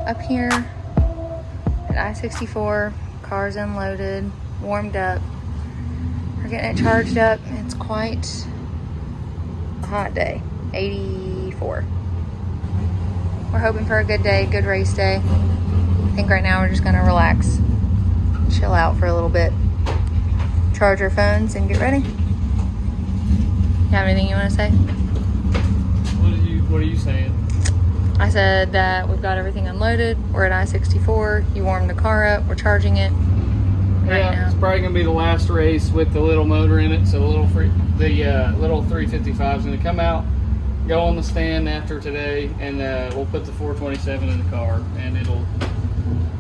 up here at I-64. Car's unloaded, warmed up. We're getting it charged up. It's quite a hot day, 84. We're hoping for a good day, good race day. I think right now we're just gonna relax, chill out for a little bit, charge our phones and get ready. You have anything you wanna say? What are you saying? I said that we've got everything unloaded. We're at I-64. You warmed the car up. We're charging it right now. It's probably gonna be the last race with the little motor in it. So the little 355 is gonna come out, go on the stand after today, and we'll put the 427 in the car, and it'll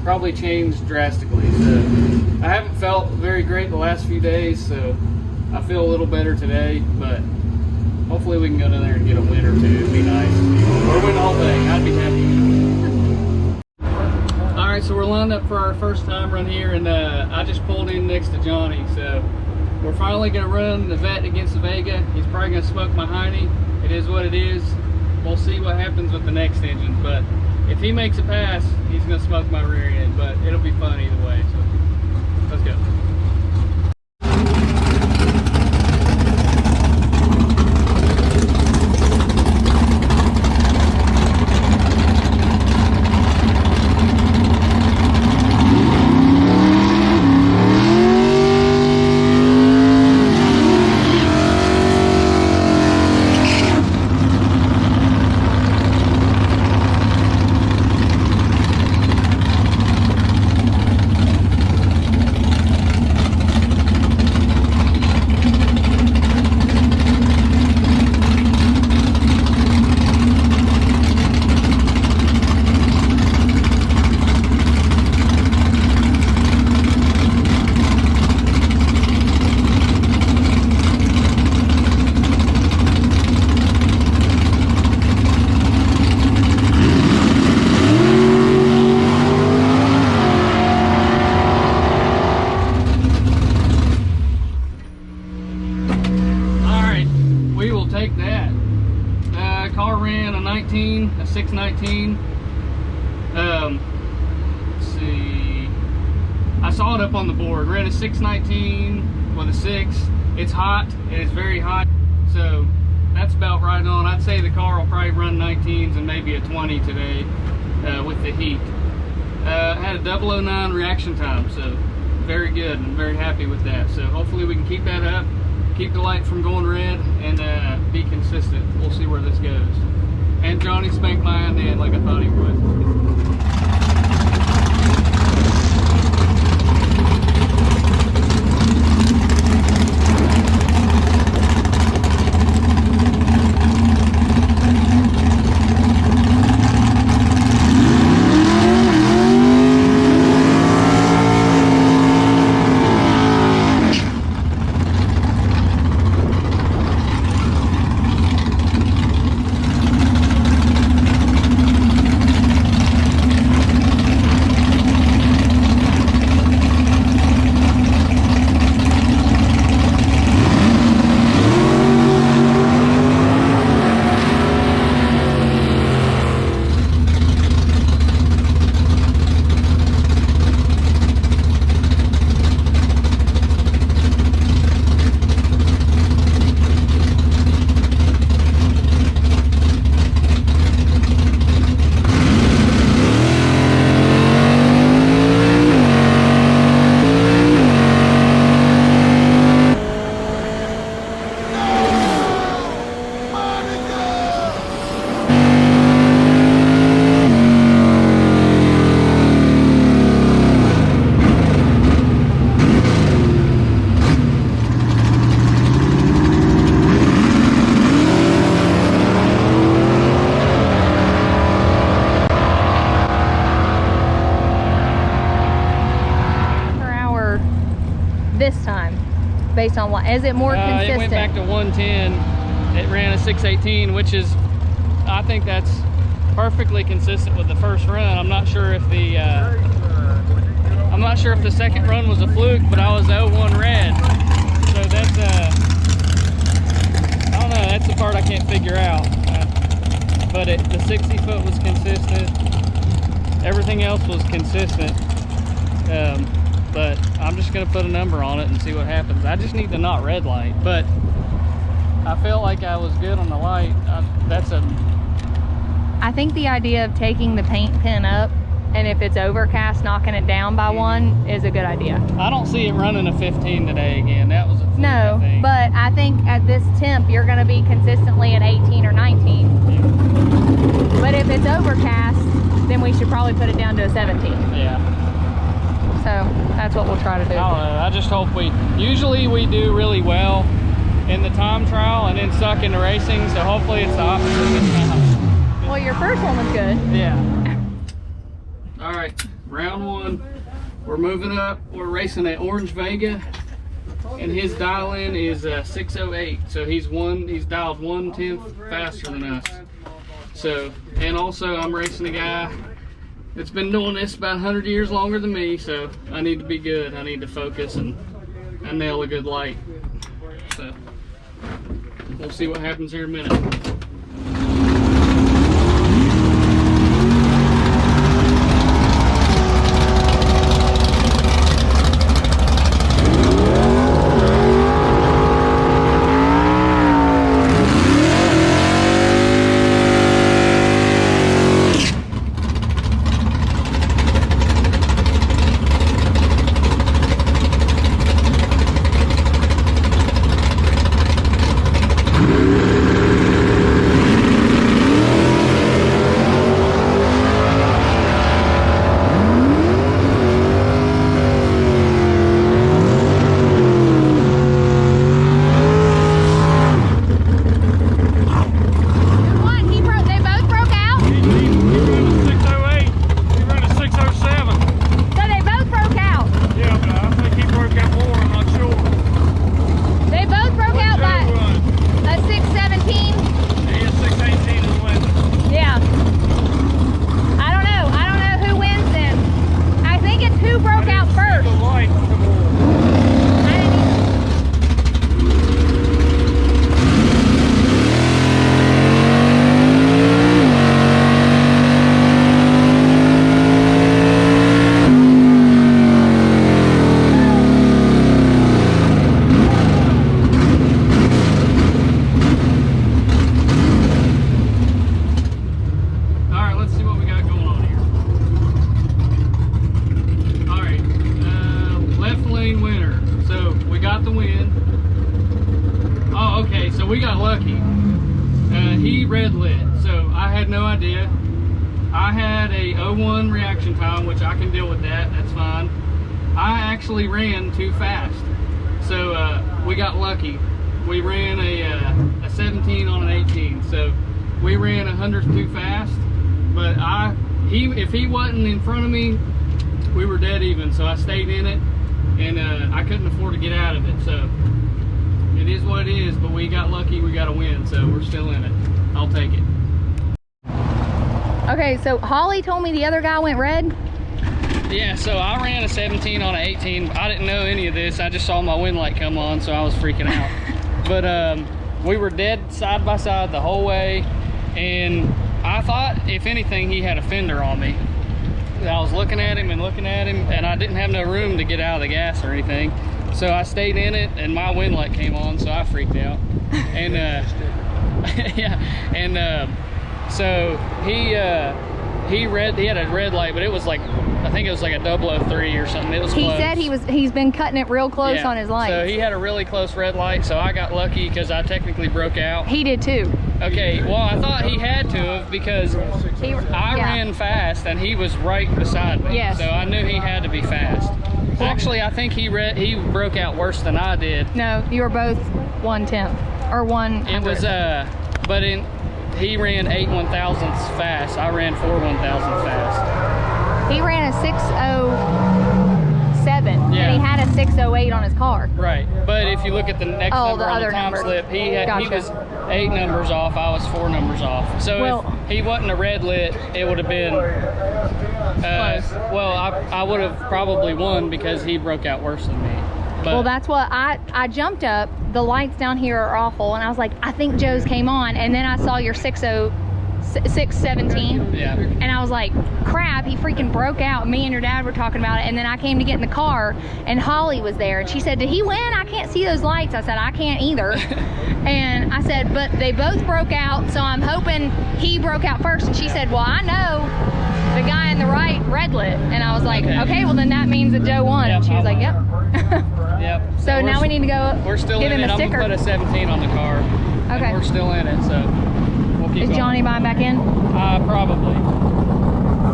probably change drastically. So I haven't felt very great the last few days, so I feel a little better today, but hopefully we can go down there and get a win or two. It'd be nice. Or win the whole thing. I'd be happy. Alright, so we're lined up for our first time run here, and I just pulled in next to Johnny, so we're finally going to run the Vette against the Vega. He's probably going to smoke my hiney. It is what it is. We'll see what happens with the next engine, but if he makes a pass, he's going to smoke my rear end, but it'll be fun either way, so let's go. A 619. Let's see. I saw it up on the board. Ran a 619 with a 6. It's hot. It is very hot. So that's about right on. I'd say the car will probably run 19s and maybe a 20 today with the heat. Had a 009 reaction time, so very good. I'm very happy with that. So hopefully we can keep that up, keep the light from going red, and be consistent. We'll see where this goes. And Johnny spanked my end in like I thought he would. This time, based on what? Is it more consistent? It went back to 110. It ran a 618, which is, I think that's perfectly consistent with the first run. I'm not sure if the second run was a fluke, but I was 0-1 red. So that's I don't know. That's the part I can't figure out. But the 60 foot was consistent. Everything else was consistent. But I'm just gonna put a number on it and see what happens. I just need to not red light, but I felt like I was good on the light. I think the idea of taking the paint pen up, and if it's overcast, knocking it down by one is a good idea. I don't see it running a 15 today again. That was a fluke, No, I think. but I think at this temp, you're gonna be consistently at 18 or 19. Yeah. But if it's overcast, then we should probably put it down to a 17. Yeah. So that's what we'll try to do. I don't know. I just hope usually we do really well in the time trial and then suck into racing. So hopefully it's the opposite this time. Well, your first one was good. Yeah. All right, round one. We're moving up. We're racing at Orange Vega, and his dial in is 608. So he's dialed 1/10 faster than us. So, and also I'm racing a guy that's been doing this about 100 years longer than me. So I need to be good. I need to focus and nail a good light. So we'll see what happens here in a minute. We got lucky. He red lit, so I had no idea. I had a 01 reaction time, which I can deal with that, that's fine. I actually ran too fast, so we got lucky. We ran a 17 on an 18, so we ran 100 too fast, but if he wasn't in front of me, we were dead even, so I stayed in it, and I couldn't afford to get out of it, so it is what it is, but we got lucky, we got a win, so we're still in it. I'll take it. Okay, so Holly told me the other guy went red. Yeah, so I ran a 17 on an 18. I didn't know any of this. I just saw my wind light come on, so I was freaking out. But we were dead side by side the whole way, and I thought, if anything, he had a fender on me. I was looking at him, and I didn't have no room to get out of the gas or anything. So I stayed in it, and my wind light came on, so I freaked out. And yeah, and so he had a red light, but it was like, I think it was like a 003 or something. It was He close. said he's been cutting it real close, yeah, on his lights. So he had a really close red light, so I got lucky because I technically broke out. He did too. Okay, well, I thought he had to have, because I ran fast and he was right beside me. Yes. So I knew he had to be fast. Actually, I think he broke out worse than I did. No, you were both 1/10 or 100. It was but he ran 8 1,000ths fast. I ran 4 1,000ths fast. He ran a 607, yeah, and he had a 608 on his car. Right, but if you look at the next number on the time slip, he was 8 numbers off. I was 4 numbers off. So if he wasn't a red lit, it would have been well, I would have probably won because he broke out worse than me. But, well, that's what I jumped up. The lights down here are awful, and I was like, I think Joe's came on, and then I saw your 608 617. Yeah. And I was like, crap, he freaking broke out. Me and your dad were talking about it. And then I came to get in the car and Holly was there. And she said, did he win? I can't see those lights. I said, I can't either. And I said, but they both broke out. So I'm hoping he broke out first. And she said, well, I know the guy in the right red lit. And I was like, okay, well then that means that Joe won. And she was like, yep. Yep. So now we need to go We're still give in him it. a sticker. I'm gonna put a 17 on the car. Okay. And we're still in it, so we'll keep Is going. Johnny buying back in? Probably.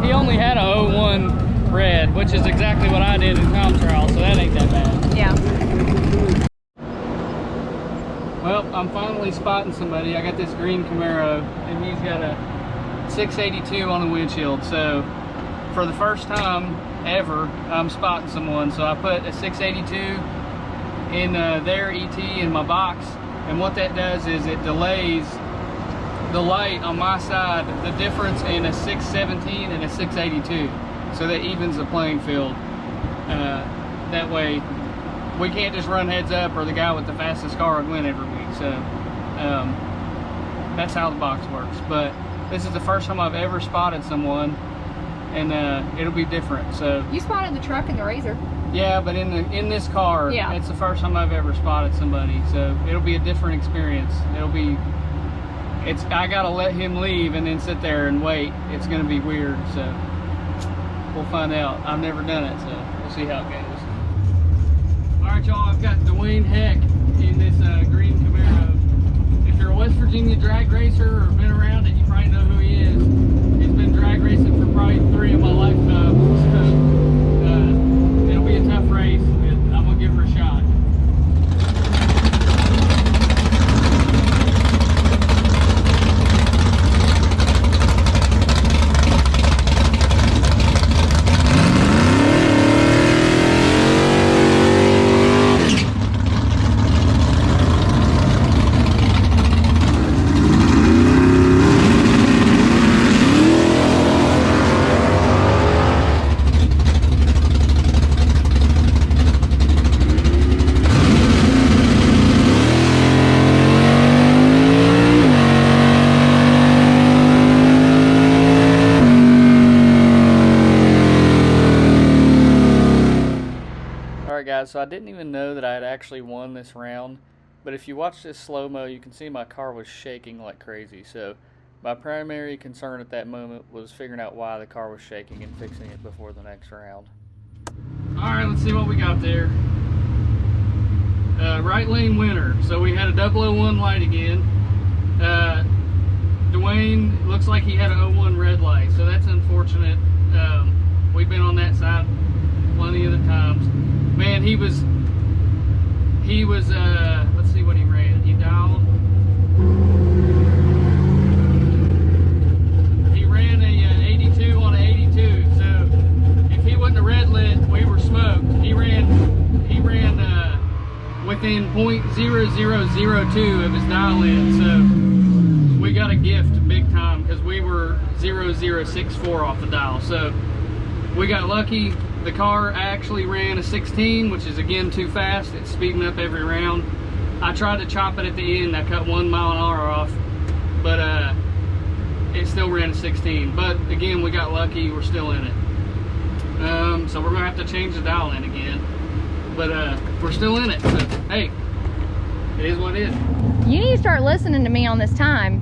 He only had a 01 red, which is exactly what I did in time trial, so that ain't that bad. Yeah. Well, I'm finally spotting somebody. I got this green Camaro, and he's got a 682 on the windshield. So for the first time ever, I'm spotting someone. So I put a 682 in their ET in my box, and what that does is it delays the light on my side, the difference in a 617 and a 682, so that evens the playing field. That way we can't just run heads up, or the guy with the fastest car would win every week. So that's how the box works. But this is the first time I've ever spotted someone, and it'll be different. So You spotted the truck and the Razor. yeah, but in this car, Yeah. it's the first time I've ever spotted somebody. So it'll be a different experience. I gotta let him leave and then sit there and wait. It's gonna be weird. So we'll find out. I've never done it, so we'll see how it goes. All right, y'all. I've got Dwayne Heck in this green Camaro. If you're a West Virginia drag racer or been around it, you probably know who he is. He's been drag racing for probably 3 of my lifetimes. So it'll be a tough race, but I'm gonna give her a shot. Alright guys, so I didn't even know that I had actually won this round, but if you watch this slow-mo, you can see my car was shaking like crazy. So my primary concern at that moment was figuring out why the car was shaking and fixing it before the next round. Alright, let's see what we got there. Right lane winner. So we had a 001 light again. Dwayne, looks like he had an 01 red light, so that's unfortunate. We've been on that side plenty of the times. Man, he was let's see what he ran. He ran a 82 on a 82, so if he wasn't a red lit, we were smoked. He ran within 0.0002 of his dial in, so we got a gift big time, because we were 0064 off the dial. So we got lucky. The car actually ran a 16, which is again too fast. It's speeding up every round. I tried to chop it at the end. I cut 1 mile an hour off, but it still ran a 16. But again, we got lucky. We're still in it. So we're gonna have to change the dial in again. But we're still in it. So hey, it is what it is. You need to start listening to me on this time.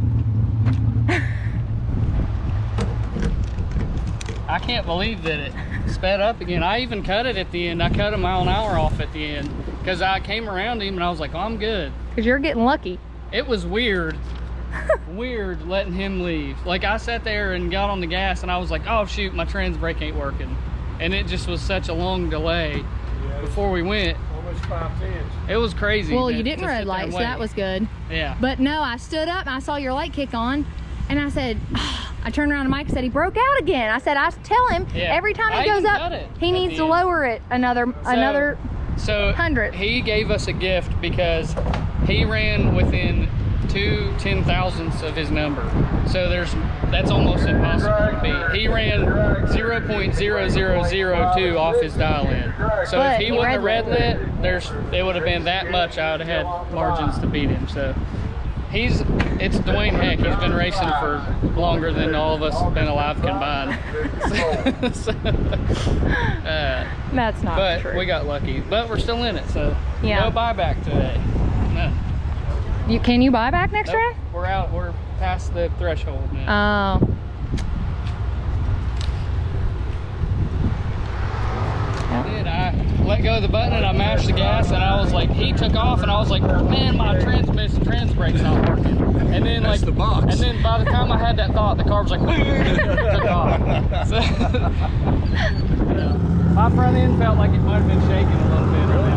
I can't believe that it sped up again. I even cut it at the end. I cut 1 mile an hour off at the end because I came around him and I was like, oh, I'm good. Because you're getting lucky. It was weird. Weird letting him leave. Like, I sat there and got on the gas and I was like, oh shoot, my trans brake ain't working. And it just was such a long delay before we went. Almost 5 tenths. It was crazy. Well, you didn't red light, so that was good. Yeah. But no, I stood up and I saw your light kick on and I said, I turned around to Mike and said, he broke out again. I said, I tell him every time he goes up, he needs to lower it another 100. He gave us a gift because he ran within 2 10,000ths of his number. So that's almost impossible to beat. He ran 0.0002 off his dial in. So if he wasn't a red lit, it would have been that much. I would have had margins to beat him. So It's Dwayne Heck. He's been racing for longer than all of us have been alive combined. That's not but true. But we got lucky. But we're still in it, so yeah. No buyback today. No. Can you buy back next round? We're out. We're past the threshold now. Oh. I let go of the button and I mashed the gas and I was like, he took off and I was like, man, my trans brake's not working. And then That's like the box. And then by the time I had that thought, the car was like, took off. So, my front end felt like it might have been shaking a little bit. Really?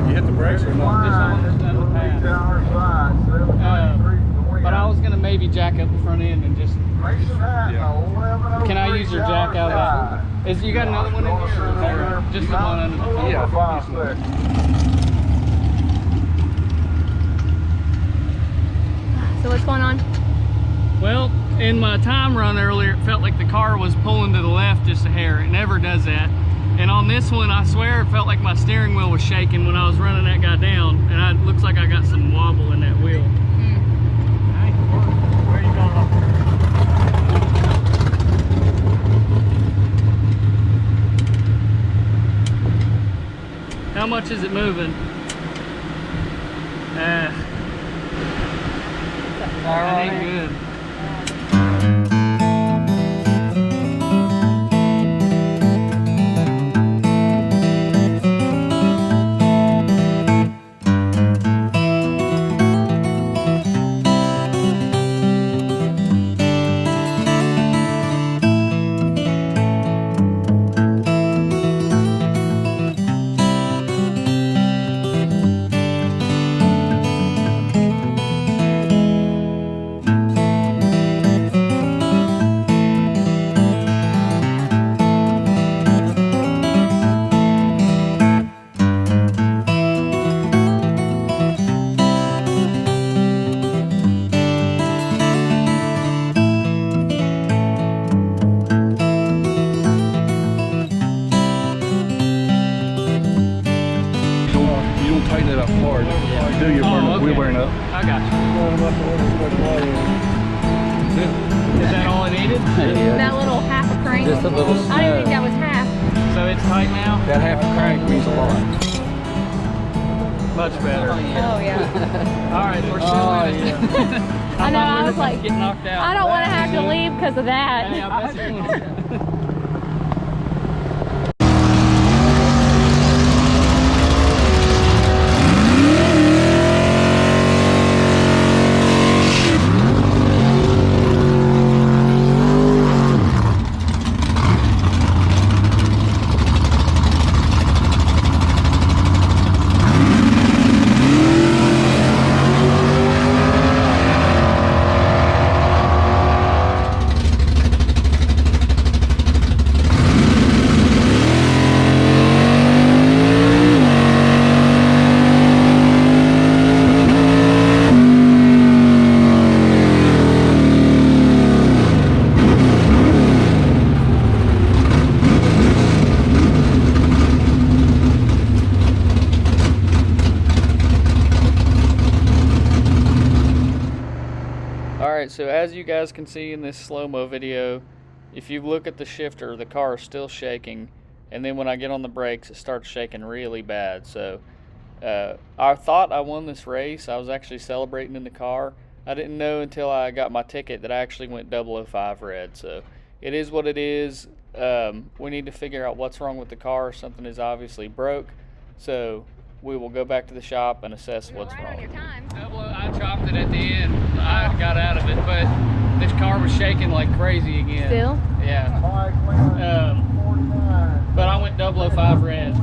You hit the brakes or not? Just almost done the pass. But I was gonna maybe jack up the front end and just. Yeah. Can I use your jack out of that? You got another one in here, or is there just the one under the phone? Yeah. So what's going on? Well, in my time run earlier, it felt like the car was pulling to the left just a hair. It never does that. And on this one, I swear it felt like my steering wheel was shaking when I was running that guy down. And it looks like I got some wobble in that wheel. Where are you going up there? How much is it moving? That ain't good. Tighten it up hard. Do you we're wearing up? I got you. Is that all it needed? That little half a crank? Just a little snug. I didn't think that was half. So it's tight now? That half a crank means a lot. Much better. Oh yeah. All right, we're still in it. I know, I was like, get knocked out. I don't want to have to leave because of that. Hey, I bet you would. Alright, so as you guys can see in this slow-mo video, if you look at the shifter, the car is still shaking, and then when I get on the brakes, it starts shaking really bad. So I thought I won this race. I was actually celebrating in the car. I didn't know until I got my ticket that I actually went 005 red. So it is what it is. We need to figure out what's wrong with the car. Something is obviously broke. So we will go back to the shop and assess what's wrong. I chopped it at the end. I got out of it, but this car was shaking like crazy again. Still? Yeah. But I went 005 red.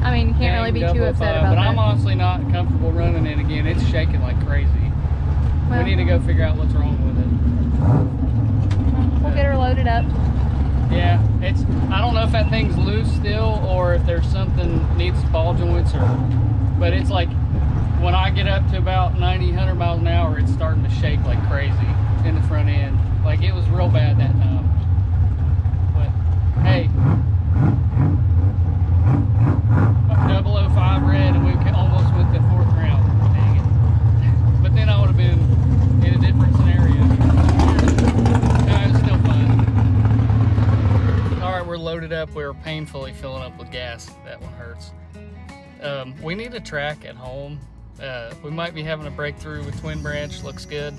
I mean, you can't really be too upset about but that. I'm honestly not comfortable running it again. It's shaking like crazy. Well, we need to go figure out what's wrong with it. We'll get her loaded up. Yeah, I don't know if that thing's loose still or if there's something needs ball joints but it's like when I get up to about 90, 100 miles an hour, it's starting to shake like crazy in the front end. Like it was real bad that time. But hey, 005 red and we almost went the 4th round. Dang it. But then I would have we're loaded up, we're painfully filling up with gas. That one hurts. We need a track at home. We might be having a breakthrough with Twin Branch, looks good.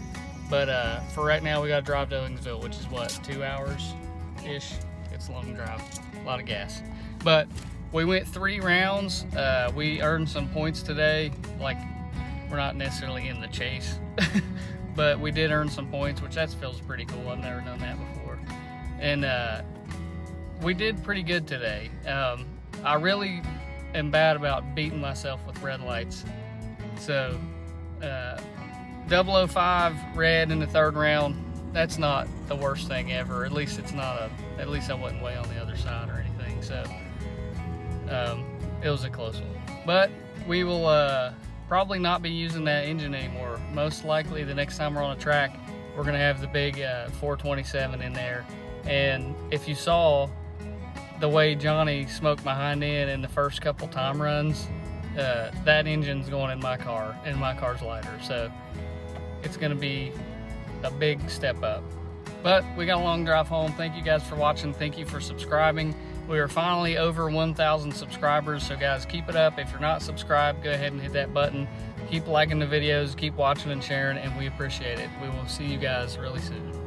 But for right now, we got to drive to Owensville, which is what, 2 hours-ish? It's a long drive, a lot of gas. But we went 3 rounds. We earned some points today. Like, we're not necessarily in the chase, but we did earn some points, which that feels pretty cool. I've never done that before. And we did pretty good today. I really am bad about beating myself with red lights. So 005 red in the 3rd round, that's not the worst thing ever. At least it's not at least I wasn't way on the other side or anything. So it was a close one. But we will probably not be using that engine anymore. Most likely the next time we're on a track, we're gonna have the big 427 in there. And if you saw the way Johnny smoked my hind end in the first couple time runs, that engine's going in my car, and my car's lighter. So it's gonna be a big step up. But we got a long drive home. Thank you guys for watching. Thank you for subscribing. We are finally over 1,000 subscribers, so guys, keep it up. If you're not subscribed, go ahead and hit that button. Keep liking the videos, keep watching and sharing, and we appreciate it. We will see you guys really soon.